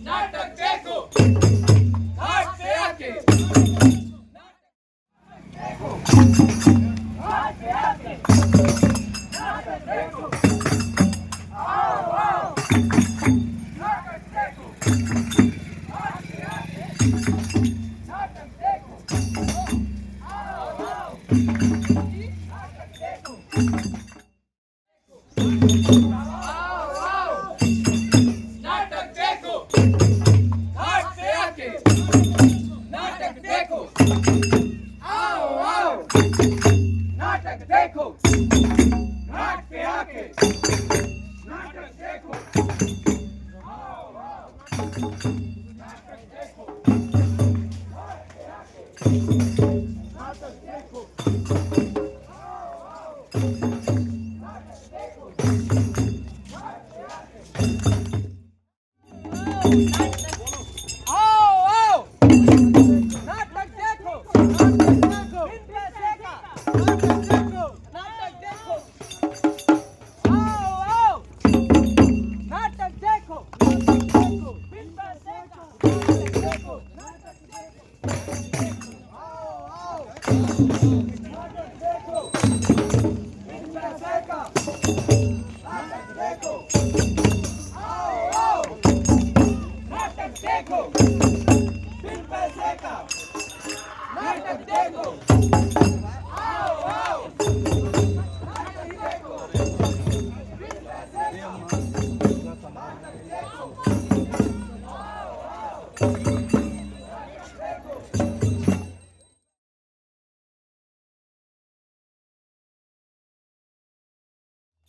नाटक देखो घाट पे आके घाट पे आके नाटक देखो आओ आओ नाटक देखो घाट पे आके नाटक देखो आओ आओ नाटक देखो आओ आओ नाटक देखो घाट पे आके नाटक देखो आओ आओ नाटक देखो घाट पे आके नाटक देखो आओ आओ नाटक देखो घाट पे आके नाटक देखो आओ आओ नाटक देखो घाट पे आके आओ आओ नाटक देखो बिन पैसे का नाटक देखो आओ आओ नाटक देखो बिन पैसे का नाटक देखो आओ आओ नाटक देखो बिन पैसे का नाटक देखो आओ आओ नाटक देखो बिन पैसे का नाटक देखो आओ आओ नाटक देखो बिन पैसे का नाटक देखो आओ आओ नाटक देखो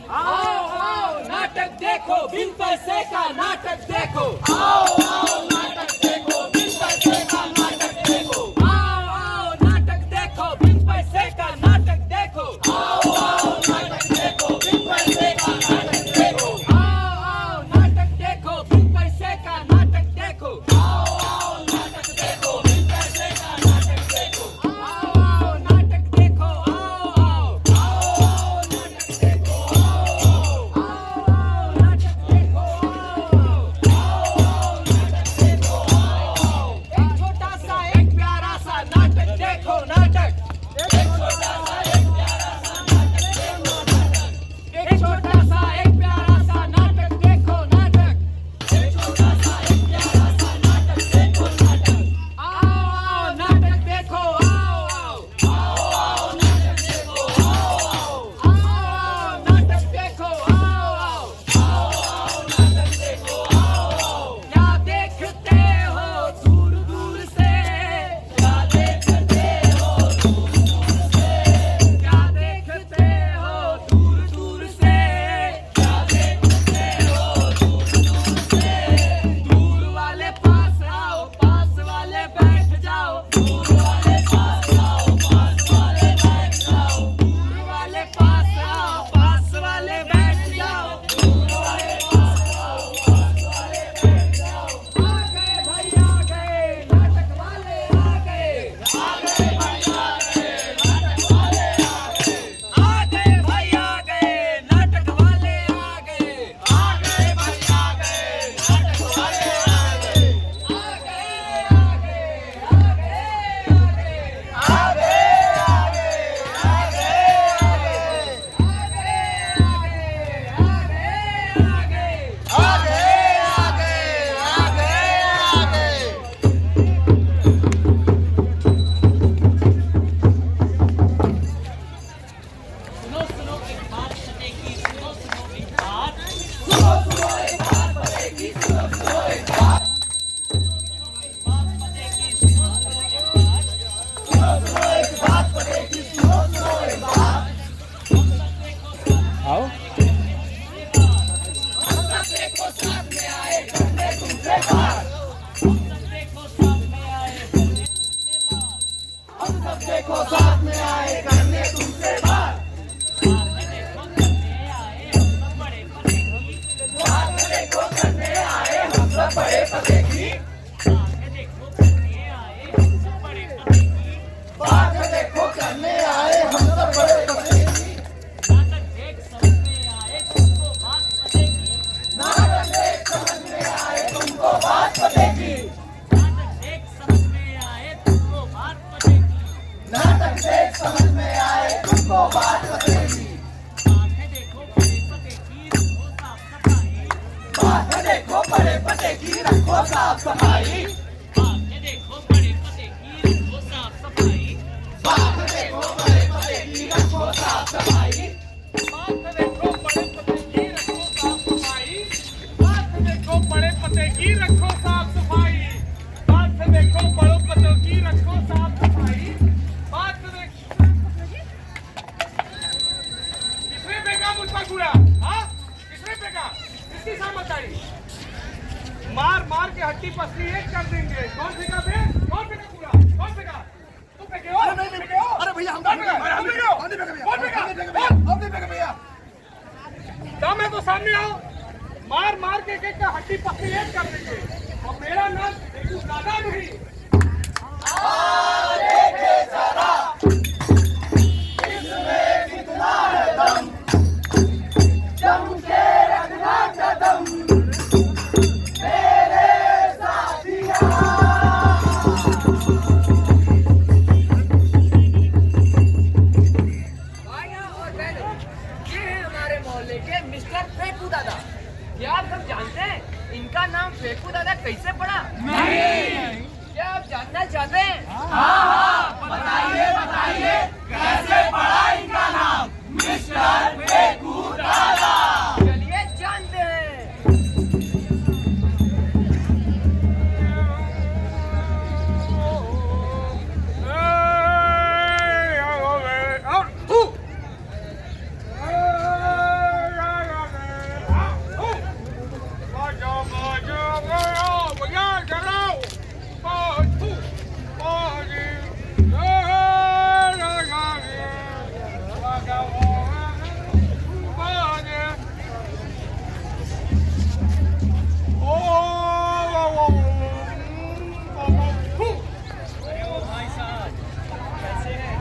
आओ आओ नाटक देखो बिन पैसे का नाटक देखो आओ आओ नाटक देखो बिन पैसे का नाटक देखो आओ आओ नाटक देखो बिन पैसे का नाटक देखो आओ आओ नाटक देखो बिन पैसे का नाटक देखो आओ आओ नाटक देखो बिन पैसे का नाटक देखो आओ आओ नाटक देखो बिन पैसे का नाटक देखो आओ आओ नाटक देखो आओ आओ आओ नाटक देखो आओ आओ नाटक देखो आओ आओ नाटक देखो देखो करने आए हम सब बड़े पते की, आंखें देखो करने आए हम सब बड़े पते की, बात देखो करने आए हम सब बड़े पते की, नाटक देख समझ में आए तुमको बात पते की, नाटक देख समझ में आए तुमको बात पते की, नाटक देख समझ में आए तुमको बात पते की, नाटक देख समझ में आए तुमको बात पते की, आंखें देखो बड़े पते की रखो साफ सफाई, बात देखो बड़े पते की रखो साफ सफाई, आंखें देखो बड़े पते की रखो साफ सफाई, बात देखो बड़े पते की रखो साफ सफाई, बात देखो बड़े पते की रखो साफ सफाई, बात देखो बड़े पते की रखो साफ सफाई, बात देखो बड़े पते की रखो साफ सफाई, बात देखो किसने फेंका मुझ पर कूड़ा? हाँ, किसने फेंका? किसकी समझदारी? मार मार के हड्डी पसली एक कर देंगे। कौन फेंका बे? कौन फेंका कूड़ा? कौन फेंका? तू फेंके हो? फेंके हो? अरे भैया हम कौन फेंका? हम फेंके हो? कौन फेंका? हमने फेंका भैया, दम है तो सामने आओ। मार मार के एक का हड्डी पसली एक कर देंगे। और मेरा नाम देखो दादा नहीं। देखे जरा इसमें कितना है दम, जम के रखना कदम मेरे साथिया। भाइयों और बहनों, ये हैं हमारे मोहल्ले के मिस्टर फेकू दादा। क्या आप सब जानते हैं इनका नाम फेकू दादा कैसे पड़ा? नहीं। क्या आप जानना चाहते हैं? बताइए बताइए कैसे पड़ा इनका नाम मिस्टर फेकू दादा। चलिए जानते हैं। भाई साहब कैसे हैं?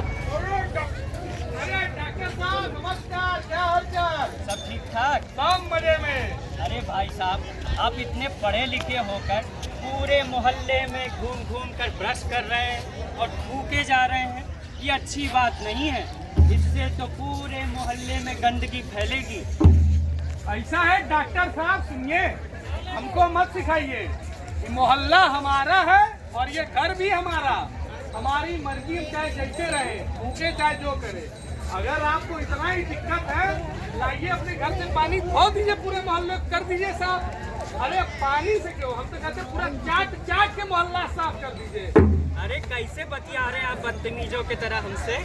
अरे डॉक्टर साहब नमस्कार, क्या हाल चाल? सब ठीक ठाक? सब मजे में। अरे भाई साहब आप इतने पढ़े लिखे होकर पूरे मोहल्ले में घूम घूम कर ब्रश कर रहे हैं और थूके जा रहे हैं, ये अच्छी बात नहीं है। इससे तो पूरे मोहल्ले में गंदगी फैलेगी। ऐसा है डॉक्टर साहब, सुनिए, हमको मत सिखाइए। ये मोहल्ला हमारा है और ये घर भी हमारा। हमारी मर्जी हम चाहे जैसे रहे, भूखे चाहे जो करे। अगर आपको इतना ही दिक्कत है, लाइए अपने घर से पानी धो दीजिए, पूरे मोहल्ले को कर दीजिए साफ। अरे पानी से क्यों, हम तो कहते हैं पूरा चाट चाट के मोहल्ला साफ कर दीजिए। अरे कैसे बतिया रहे हैं आप बदतमीजों की तरह हमसे?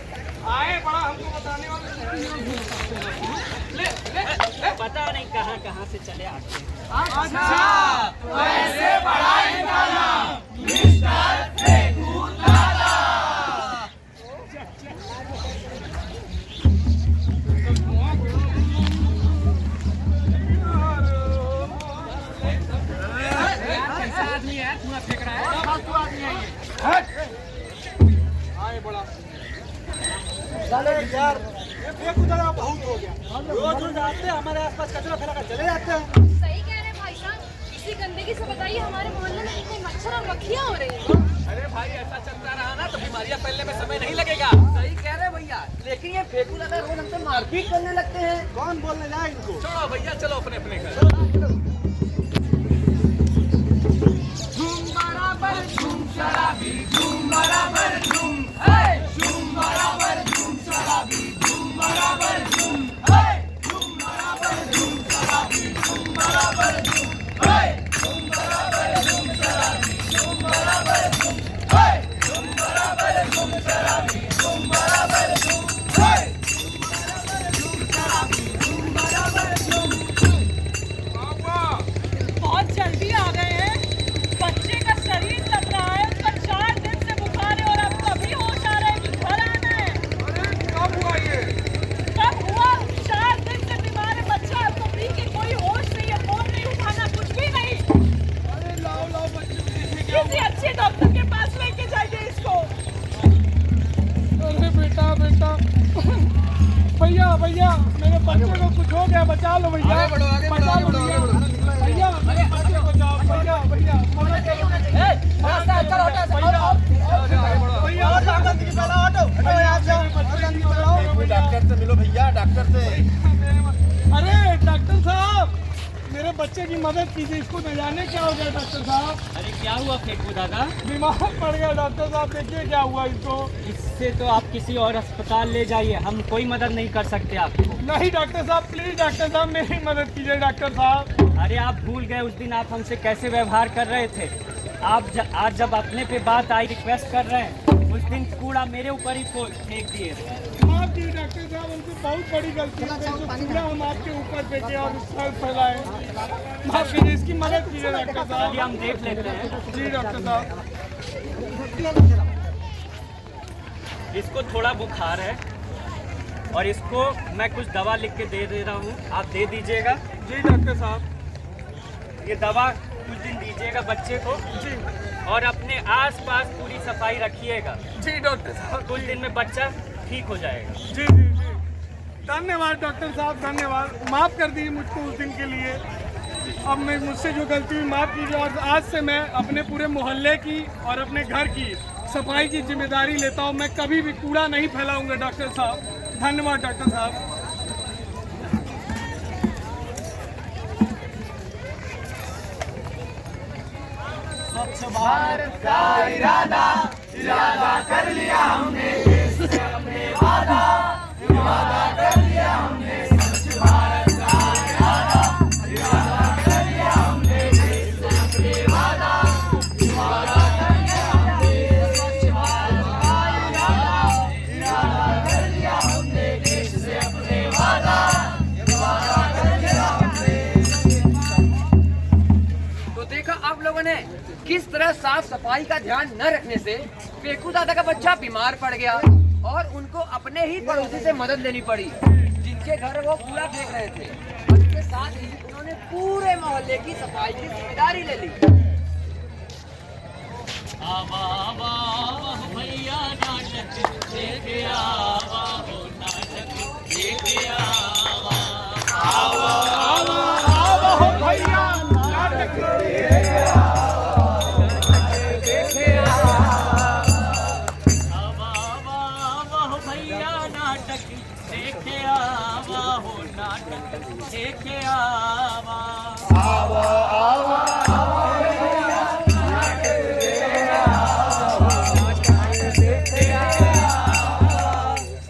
आए बड़ा हमको बताने वाले। ले, ले, ले। पता नहीं कहाँ कहाँ से चले आते हैं। अच्छा तो ऐसे पड़ा इनका नाम मिस्टर फेकू दादा। कैसा आदमी है, पूरा फेंक रहा है। फालतू आदमी है ये। आए बड़ा यार ये फेंकू दादा बहुत हो गया। रोज रोज आते हैं हमारे आसपास कचरा फैला कर चले जाते हैं। सही कह रहे हैं भाई साहब। इसी गंदगी से बताइए हमारे मोहल्ले में इतने मच्छर और मक्खियाँ हो रही हैं। अरे भाई ऐसा चलता रहा ना तो बीमारियां फैलने में समय नहीं लगेगा। सही कह रहे हैं भैया, लेकिन ये फेकू दादा रोज हमसे मारपीट करने लगते हैं। कौन बोलने जाए इनको? छोड़ो भैया, चलो अपने अपने घर। झूम बराबर झूम शराबी झूम बराबर झूम, हे झूम बराबर झूम शराबी झूम बराबर झूम, हे झूम बराबर झूम शराबी झूम बराबर झूम, हे झूम बराबर झूम शराबी झूम बराबर झूम, हे झूम बराबर झूम शराबी झूम बराबर झूम, हे झूम बराबर झूम शराबी झूम बराबर झूम। गया, बचा लो भैया, आगे बढ़ो, आगे बढ़ो, बचा लो आगे बढ़ो, आगे बढ़ो। भैया, बच्चे बचाओ, भैया, भैया, मदद करो। भैया, डॉक्टर से मिलो भैया, डॉक्टर से। अरे डॉक्टर साहब, मेरे बच्चे की मदद कीजिए, इसको न जाने क्या हो गया डॉक्टर साहब। अरे क्या हुआ फेकू दादा? बीमार पड़ गया डॉक्टर साहब, देखिए क्या हुआ इसको। इससे तो आप किसी और अस्पताल ले जाइए, हम कोई मदद नहीं कर सकते आपको। नहीं डॉक्टर साहब, प्लीज डॉक्टर साहब मेरी मदद कीजिए डॉक्टर साहब। अरे आप भूल गए उस दिन आप हमसे कैसे व्यवहार कर रहे थे। आज जब अपने पे बात आई रिक्वेस्ट कर रहे हैं, उस दिन कूड़ा मेरे ऊपर ही फेंक दिए। माफ कीजिए डॉक्टर साहब, हमसे बहुत बड़ी गलती हो गई, जो कूड़ा हम आपके ऊपर फेंके और स्थल फैलाए। माफ कीजिए, इसकी मदद कीजिए डॉक्टर साहब। चलिए हम देख लेते हैं। जी डॉक्टर साहब। इसको थोड़ा बुखार है और इसको मैं कुछ दवा लिख के दे रहा हूँ, आप दे दीजिएगा। जी डॉक्टर साहब। ये दवा कुछ दिन दीजिएगा बच्चे को जी और अपने आसपास पूरी सफाई रखिएगा। जी डॉक्टर साहब। कुछ दिन में बच्चा ठीक हो जाएगा। जी जी जी, धन्यवाद डॉक्टर साहब, धन्यवाद। माफ़ कर दीजिए मुझको उस दिन के लिए। अब मैं मुझसे जो गलती हुई माफ़ कीजिए, और आज से मैं अपने पूरे मोहल्ले की और अपने घर की सफाई की जिम्मेदारी लेता हूँ। मैं कभी भी कूड़ा नहीं फैलाऊंगा डॉक्टर साहब। धन्यवाद डॉक्टर साहब। स्वच्छ भारत का इरादा कर लिया हमने, देश से अपने वादा कर लिया हमने। स्वच्छ भारत का इरादा कर लिया हमने, देश से अपने वादा कर लिया हमने। स्वच्छ भारत का इरादा कर लिया हमने, देश से अपने वादा कर लिया हमने। तो देखा आप लोगों ने किस तरह साफ सफाई का ध्यान न रखने से फेकू दादा का बच्चा बीमार पड़ गया और उनको अपने ही पड़ोसी से मदद लेनी पड़ी, जिनके घर वो कूड़ा फेंक रहे थे। और इसके साथ ही उन्होंने पूरे मोहल्ले की सफाई की जिम्मेदारी ले ली। आवा आवा आवा भैया नाटक लेके आवा, हो नाटक लेके आवा। आवा आवा आवा हो भैया, नाटक लेके आवा आवा आवा हो भैया नाटक लेके आवा, हो नाटक लेके आवा।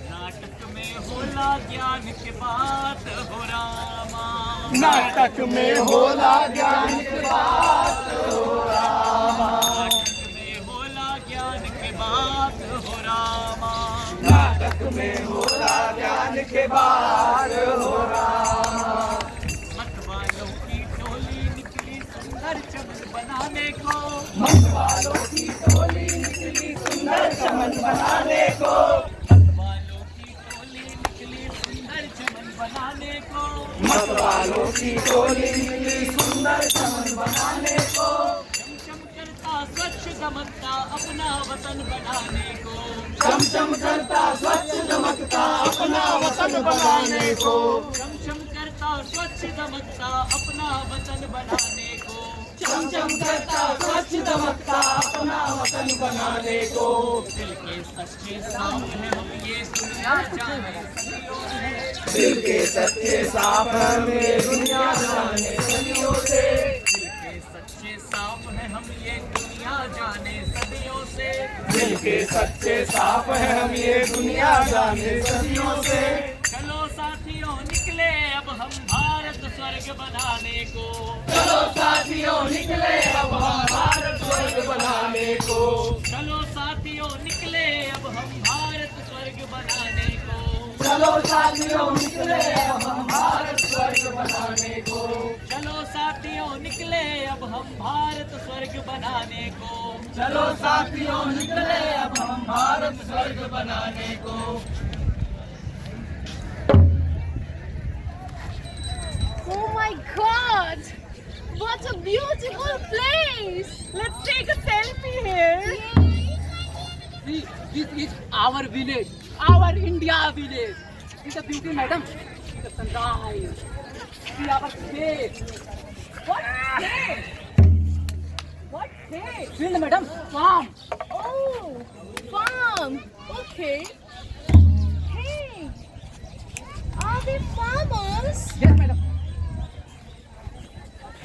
नाटक में होला ज्ञान की बात हो रामा, नाटक में होला ज्ञान की बात हो रामा, नाटक में होला ज्ञान की बात हो रामा। नाटक में होला ज्ञान के बात हो रामा। मत वालों की टोली निकली सुंदर चमन बनाने को, मत वालों की टोली निकली सुंदर चमन बनाने को, मत वालों की टोली निकली सुंदर चमन बनाने को। मत वालों की टोली निकली सुंदर चमन बनाने को, चमचम करता स्वच्छ दमकता अपना वतन बनाने को, चमचम करता स्वच्छ दमकता अपना वतन बनाने को, चमचम करता स्वच्छ दमकता अपना वतन बनाने को। चमचम करता स्वच्छ दमकता अपना वतन बनाने को। दिल के सच्चे साफ हैं हम ये दुनिया जाने सदियों से, दिल के सच्चे साफ हमें दुनिया जाने सदियों से, दिल के सच्चे साफ हैं हम ये दुनिया जाने सदियों से। दिल के सच्चे साफ है हम ये दुनिया जाने सदियों से। चलो साथियों निकले अब हम भारत स्वर्ग बनाने को, चलो साथियों निकले अब हम भारत स्वर्ग बनाने को, चलो साथियों निकले अब हम भारत स्वर्ग बनाने को। चलो साथियों निकले अब हम भारत स्वर्ग बनाने को, चलो साथियों निकले अब हम भारत स्वर्ग बनाने को। चलो साथियों निकले अब हम भारत स्वर्ग बनाने को। Oh my God! What a beautiful place! Let's take a selfie here. This is our village, our India village. See the beauty, madam. See the sunrise. see our state. What state? What state? Field, madam. Farm. Oh, farm. Okay. Hey, are they farmers? Yes, madam.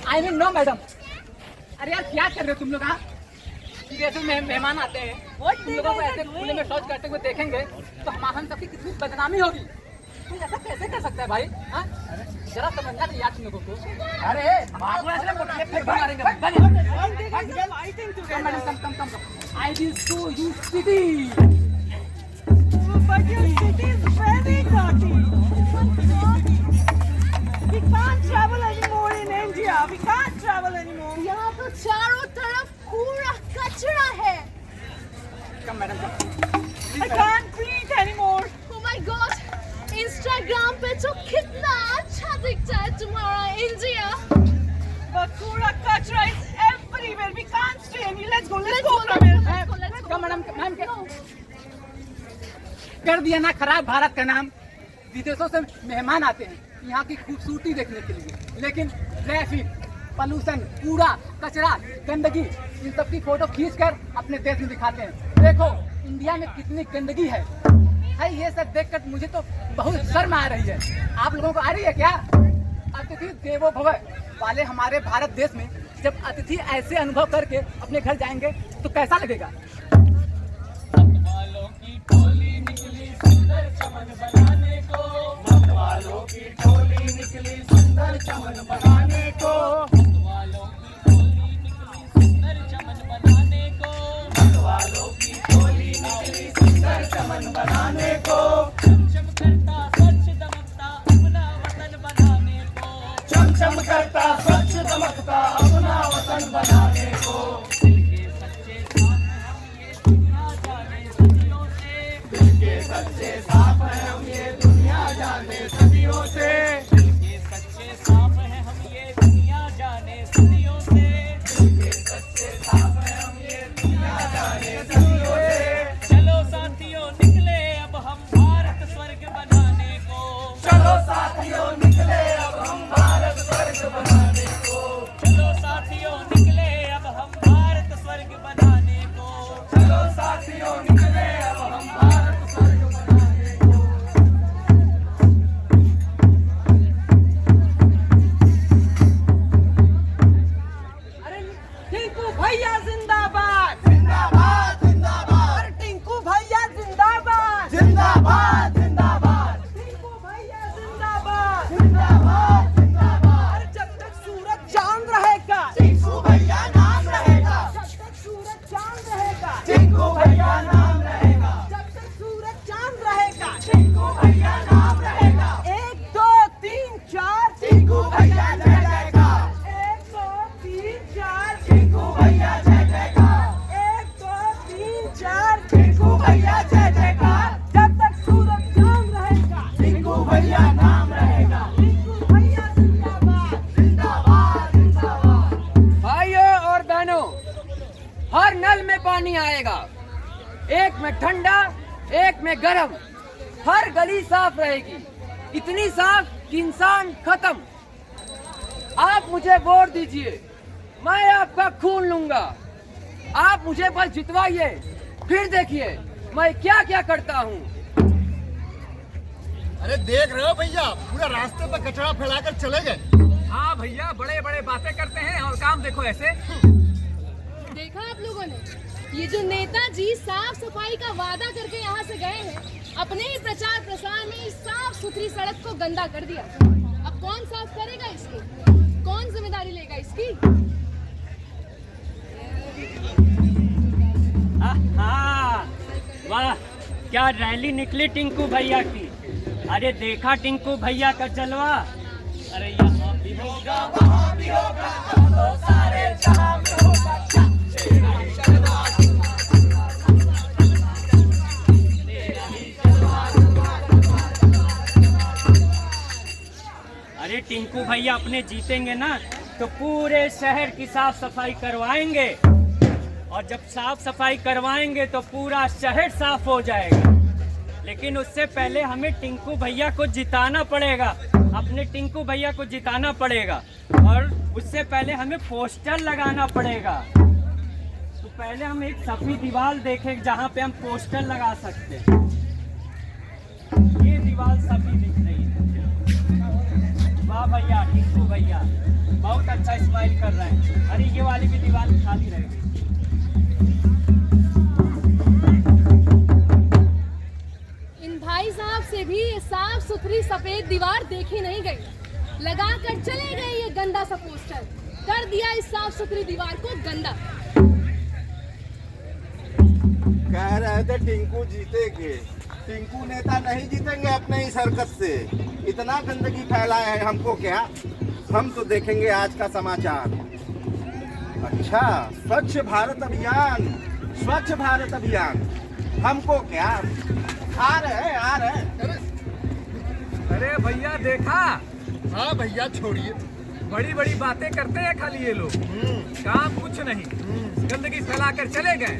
I mean, no, madam. अरे यार क्या कर रहे हो तुम लोग? हाँ, जैसे मेहमान आते हैं, तुम लोगों को ऐसे खुले में शौच करते हुए देखेंगे तो हम सबकी कितनी बदनामी होगी। तू ऐसा कैसे कर सकता है भाई? हाँ, जरा समझना चाहिए यार तुम लोगों को। अरे मारो ऐसे मोटे फेंक मारेंगे। Come madam, come. I will show you city. But your city is very dirty. We can't travel anymore in India. We can't travel anymore. यहाँ तो चारों तरफ कूड़ा कचरा है। Come madam, come. I can't breathe anymore. Oh my God! Instagram पे तो कितना अच्छा दिखता है तुम्हारा India. But kura kachra is everywhere. We can't stay anymore. Let's go from here. Come madam, ma'am कर दिया ना खराब भारत का नाम। विदेशों से मेहमान आते हैं यहाँ की खूबसूरती देखने के लिए, लेकिन ट्रैफिक, पॉल्यूशन, कूड़ा कचरा, गंदगी, इन सब की फोटो खींचकर अपने देश में दिखाते हैं। देखो इंडिया में कितनी गंदगी है। ये सब देखकर मुझे तो बहुत शर्म आ रही है। आप लोगों को आ रही है क्या? अतिथि देवो भव वाले हमारे भारत देश में जब अतिथि ऐसे अनुभव करके अपने घर जाएंगे तो कैसा लगेगा? मतवालों की टोली निकली सुंदर चमन बनाने को, मतवालों की टोली निकली सुंदर चमन बनाने को, मतवालों की टोली निकली सुंदर चमन बनाने को, मतवालों की टोली निकली सुंदर चमन बनाने को, चमचम करता स्वच्छ दमकता अपना वतन बनाने को, चमचम करता स्वच्छ दमकता अपना वतन बनाने को। सच्चे साफ है हम ये दुनिया जाने सदियों से, ये सच्चे साफ है हम ये दुनिया जाने सदियों से, ये सच्चे साफ है हम ये दुनिया जाने सदियों से। चलो साथियों निकले अब हम भारत स्वर्ग बनाने को, चलो साथियों निकले अब हम भारत स्वर्ग बनाने को, चलो साथियों निकले अब हम भारत स्वर्ग बनाने को, चलो साथियों निकले अब हम भारत स्वर्ग। भैया जिंदाबाद जिंदाबाद जिंदाबाद। टिंकू भैया जिंदाबाद जिंदाबाद जिंदाबाद। टिंकू भैया जिंदाबाद जिंदाबाद जिंदाबाद। जब तक सूरज चांद रहेगा टिंकू भैया नाम रहेगा, जब तक सूरज चांद रहेगा टिंकू भैया नाम रहेगा, जब तक सूरज चांद रहेगा टिंकू भैया नाम रहेगा। 1 2 3 4 टिंकू भैया जय जयकार, 1 2 3 4 टिंकू भैया जय जयकार, 1 2 3 4 टिंकू भैया जय जयकार। जब तक सूरज चांद रहेगा टिंकू भैया नाम रहेगा, टिंकू भैया जिंदाबाद जिंदाबाद जिंदाबाद। भाइयों और बहनों, हर नल में पानी आएगा, एक में ठंडा एक में गर्म, हर गली साफ रहेगी, इतनी साफ कि इंसान खत्म। आप मुझे वोट दीजिए, मैं आपका खून लूंगा। आप मुझे बस जितवाइए, फिर देखिए मैं क्या क्या करता हूँ। अरे देख रहे हो भैया, पूरा रास्ते पर कचरा फैलाकर चले गए। हाँ भैया, बड़े बड़े बातें करते हैं और काम देखो ऐसे। देखा आप लोगों ने, ये जो नेताजी साफ सफाई का वादा करके यहाँ से गए हैं, अपने ही प्रचार प्रसार में इस साफ सुथरी सड़क को गंदा कर दिया। अब कौन साफ करेगा इसकी? कौन जिम्मेदारी लेगा इसकी? हाँ, वाह क्या रैली निकली टिंकू भैया की। अरे देखा टिंकू भैया का जलवा। अरे यहाँ भी होगा वहाँ भी होगा, तो सारे जहां में होगा। अरे टिंकू भैया अपने जीतेंगे ना तो पूरे शहर की साफ सफाई करवाएंगे, और जब साफ सफाई करवाएंगे तो पूरा शहर साफ हो जाएगा। लेकिन उससे पहले हमें टिंकू भैया को जिताना पड़ेगा। अपने टिंकू भैया को जिताना पड़ेगा और उससे पहले हमें पोस्टर लगाना पड़ेगा। तो पहले हम एक सफेद दीवार देखें जहाँ पे हम पोस्टर लगा सकते हैं। ये दीवार सफेद दिख रही है। वाह भैया, टिंकू भैया बहुत अच्छा स्माइल कर रहे हैं। अरे ये वाली भी दीवार खाली रह गई। इन भाई साहब से भी ये साफ सुथरी सफेद दीवार देखी नहीं गई। लगा कर चले गए ये गंदा सा पोस्टर, कर दिया इस साफ सुथरी दीवार को गंदा। कह रहे थे टिंकू जीतेंगे, टिंकू नेता नहीं जीतेंगे अपने इस हरकत से। इतना गंदगी फैलाए है, हमको क्या, हम तो देखेंगे आज का समाचार। अच्छा, स्वच्छ भारत अभियान, स्वच्छ भारत अभियान, हमको क्या, आ रहे। अरे भैया देखा, हाँ भैया छोड़िए, बड़ी बड़ी बातें करते हैं खाली ये लोग, काम कुछ नहीं, गंदगी फैलाकर चले गए।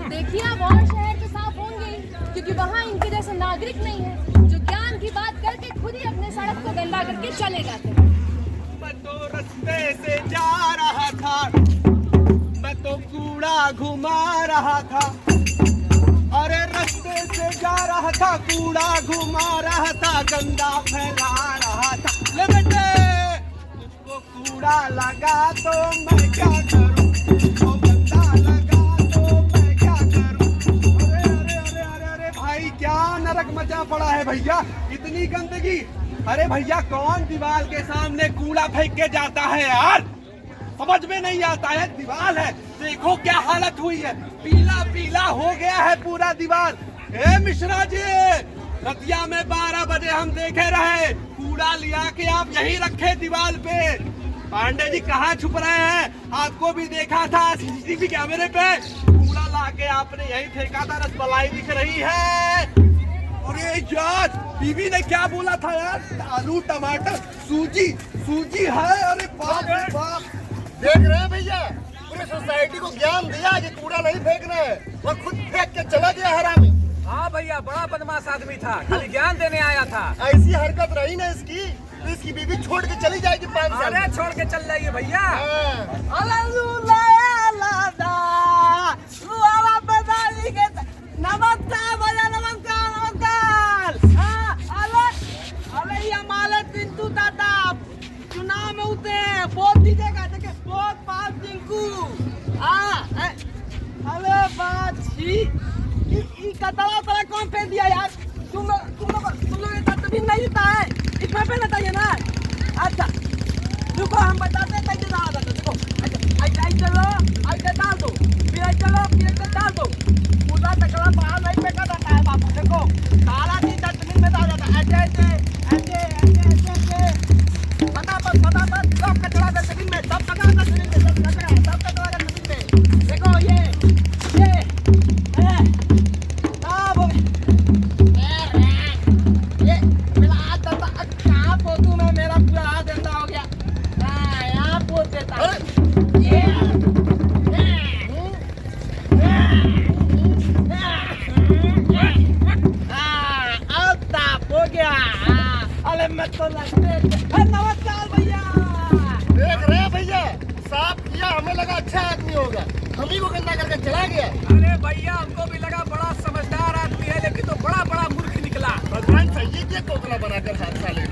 देखिए अब और शहर तो साफ होंगे ही, क्योंकि वहाँ इनके जैसे नागरिक नहीं है जो ज्ञान की बात करके खुद ही अपने सड़क को गंदा करके चले जाते हैं। मैं तो रास्ते से जा रहा था, मैं तो कूड़ा घुमा रहा था। अरे रास्ते से जा रहा था, कूड़ा घुमा रहा था, गंदा फैला रहा था। ले बेटे, तुझको कूड़ा लगा तो मैं क्या करूं, तुझको गंदा लगा तो मैं क्या करूं। अरे भाई, क्या नरक मचा पड़ा है भैया, इतनी गंदगी। अरे भैया, कौन दीवार के सामने कूड़ा फेंक के जाता है यार, समझ में नहीं आता है। दीवार है, देखो क्या हालत हुई है, पीला पीला हो गया है पूरा दीवार। ए मिश्रा जी, रतिया में 12 बजे हम देखे रहे, कूड़ा लिया के आप यही रखे दीवार पे। पांडे जी कहाँ छुप रहे हैं, आपको भी देखा था सीसीटीवी कैमरे पे, कूड़ा ला के आपने यही फेंका था। रसमलाई दिख रही है। अरे यार, बीबी ने क्या बोला था यार, आलू टमाटर सूजी है। अरे बाप रे बाप, देख रहे हैं भैया, पूरी सोसाइटी को ज्ञान दिया कि कूड़ा नहीं फेंकना है, वो खुद फेंक के चला गया हरामी। हाँ भैया, बड़ा बदमाश आदमी था, खाली ज्ञान देने आया था। ऐसी हरकत रही ना इसकी, तो इसकी बीबी छोड़ के चली जाएगी 5 साल। अरे छोड़ के चल जाइए भैया। नमस्कार भैया, नमस्कार। अरे ये हमारे टिंकू दादा चुनाव में उतरे, वोट दीजिएगा, देखिए वोट पास टिंकू। अरे बाछी, कतरा तरह कौन फेंक दिया यार, तुम लोग ये तस्वीर नहीं देता है, इसमें पहले चाहिए ना। अच्छा रुको, हम बताते हैं कैसे डाला जाता है। देखो ऐसे चलो, ऐसे डाल दो, फिर ऐसे चलो, फिर ऐसे डाल दो, पूरा कचरा बाहर नहीं फेंका जाता है बाबू। देखो सारा चीज डस्टबिन में डाला जाता है, ऐसे फटाफट सब कचरा डस्टबिन में, सब कचरा डस्टबिन में, सब कचरा डस्टबिन में। देखो ये सब ये मेरा हाथ दर्द, कहाँ पोतू मैं, मेरा पूरा हाथ दर्द हो गया। यहाँ पोत देता हूँ। हो गया। अरे मैं तो नमस्कार भैया। देख रहे हैं भैया, साफ किया, हमें लगा अच्छा आदमी होगा, हम ही को गंदा करके चला गया। अरे भैया, हमको भी लगा बड़ा समझदार आदमी है, लेकिन तो बड़ा मूर्ख निकला। भगवान सही है, तोतला बनाकर हाथ साले।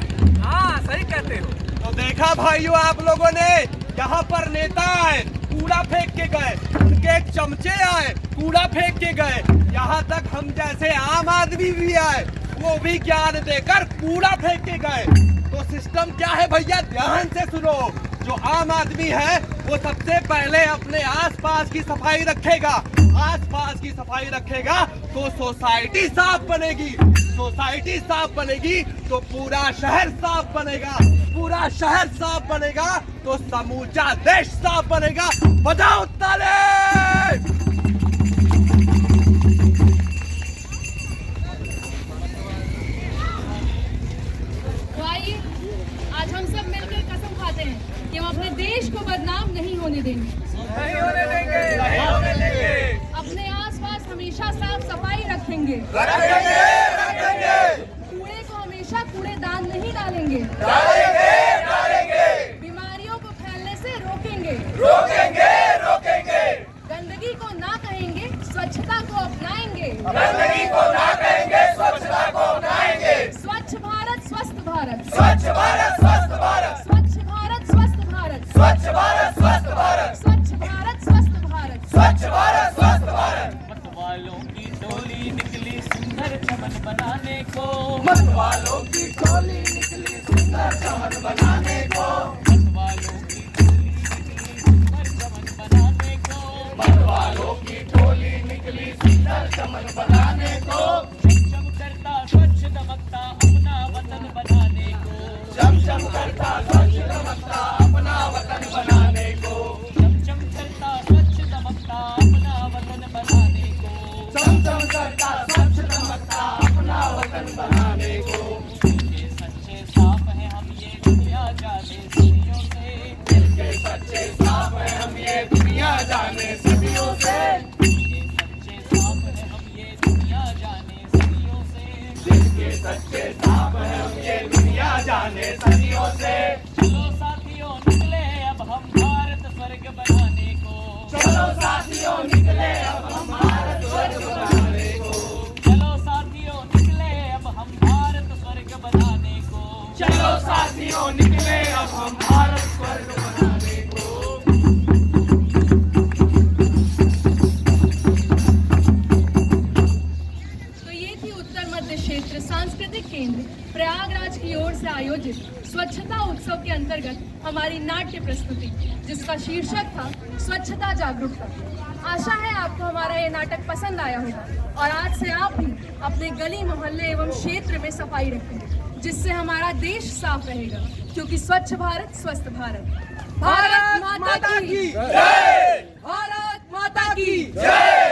हाँ सही कहते हो। तो देखा भाइयों, आप लोगों ने, यहाँ पर नेता आए, कूड़ा फेंक के गए, उनके चमचे आए, कूड़ा फेंक के गए, यहाँ तक हम जैसे आम आदमी भी आए, वो भी ज्ञान देकर कूड़ा फेंक के गए। तो सिस्टम क्या है भैया, ध्यान से सुनो। जो आम आदमी है वो सबसे पहले अपने आसपास की सफाई रखेगा, आसपास की सफाई रखेगा तो सोसाइटी साफ बनेगी, सोसाइटी साफ बनेगी तो पूरा शहर साफ बनेगा, पूरा शहर साफ बनेगा तो समूचा देश साफ बनेगा। बजाओ ताली। भाई, आज हम सब मिलकर कसम खाते हैं कि हम अपने देश को बदनाम नहीं होने देंगे, नहीं होने देंगे, नहीं होने देंगे। अपने आसपास हमेशा साफ सफाई रखेंगे, रखेंगे। कूड़े को हमेशा कूड़ेदान नहीं डालेंगे बीमारियों को फैलने से रोकेंगे गंदगी को ना कहेंगे, स्वच्छता को अपनाएंगे स्वच्छ भारत स्वस्थ भारत स्वच्छ भारत स्वस्थ भारत स्वच्छ भारत स्वस्थ भारत स्वच्छ भारत स्वस्थ भारत स्वच्छ भारत स्वस्थ भारत स्वच्छ भारत स्वस्थ भारत मतवालों की टोली निकली सुंदर चमन बनाने को मतवालों की टोली निकली सुंदर चमन बनाने को मतवालों की टोली निकली सुंदर चमन बनाने को मतवालों की टोली निकली सुंदर चमन बनाने को चमचम करता स्वच्छ दमकता अपना वतन बनाने को चमचम करता स्वच्छ दमकता अपना वतन बनाने को चमचम करता स्वच्छ दमकता अपना वतन बनाने को चमचम करता स्वच्छ दमकता अपना वतन बनाने को ये सच्चे साफ हैं हम ये दुनिया जाने सदियों से दिलके सच्चे साफ है हम ये दुनिया जाने सदियों से ये सच्चे साफ हैं हम ये दुनिया जाने सदियों से दिलके सच्चे साफ है हम ये दुनिया जाने सदियों से चलो साथियों निकले अब हम भारत स्वर्ग बनाने को चलो साथियों निकले अब हम भारत स्वर्ग बनाने को चलो साथियों निकले अब हम भारत स्वर्ग बनाने को चलो साथियों निकले अब हम भारत स्वर्ग बनाने को तो ये थी उत्तर मध्य क्षेत्र सांस्कृतिक केंद्र प्रयागराज की ओर से आयोजित स्वच्छता उत्सव के अंतर्गत हमारी नाट्य प्रस्तुति, जिसका शीर्षक था स्वच्छता जागरूकता। आशा है आपको हमारा ये नाटक पसंद आया होगा और आज से आप भी अपने गली मोहल्ले एवं क्षेत्र में सफाई रखेंगे, जिससे हमारा देश साफ रहेगा, क्योंकि स्वच्छ भारत स्वस्थ भारत। भारत माता की जय! भारत माता की जय!